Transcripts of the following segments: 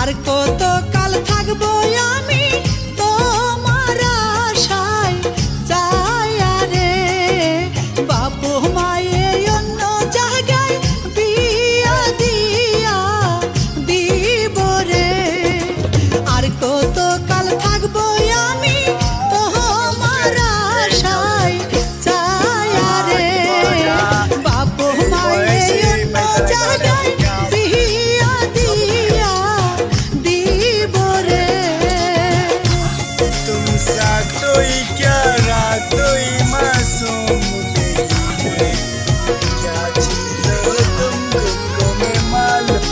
আর কত কাল থাকবো আমি তোমার আশায় চাইয়া রে বাপু মায়ে অন্য জায়গায় বিয়া দিয়া দিব রে আর কত কাল থাকবো আমি তোমার আশায় চাইয়া রে বাপু মায়ে অন্য জায়গায় বিয়া দিয়া দিব রে तुम सातों क्या रातों मासूम क्या चीज हो तुमको में मालूम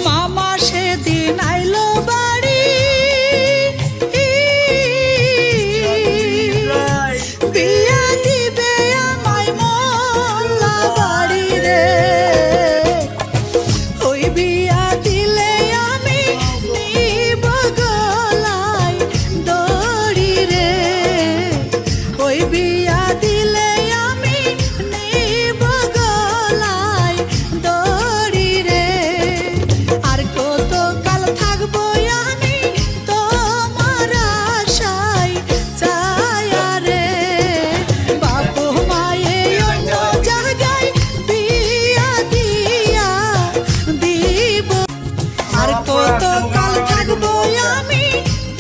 মামা সেদিন আইলো বাড়ি বিয়া দিবে আমায় মোল্লা বাড়ি রে ওই বিয়া দিলে আমি নিব গলায় দড়ি রে ওই বিয়া দিলে আমি নিব গলায় দড়ি রে আর কত কাল থাকবো আমি তোমার আশায় চাইয়া রে বাপু মায়ে অন্য জায়গায় বিয়া দিয়া দিব আর কত কাল থাকবো আমি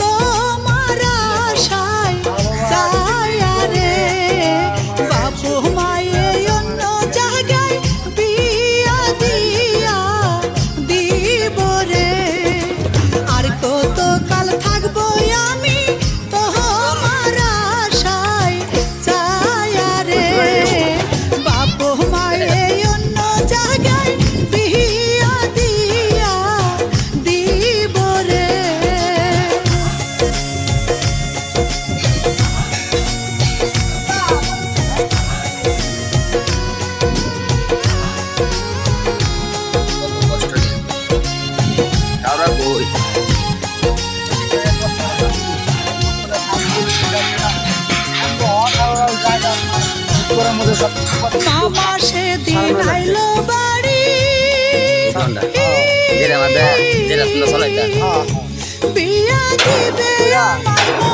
তোমার আশায় চাইয়া রে বাপু মায়ে অন্য জায়গায় বিয়া দিয়া দিব রে আর কত কাল থাকবো আমি তোমার আশায় চাইয়া রে বাপু মায়ে অন্য জায়গায় বিয়া দিয়া দিব রে মামা সেদিন আইলো বাড়ি বিয়া দিবে আমায়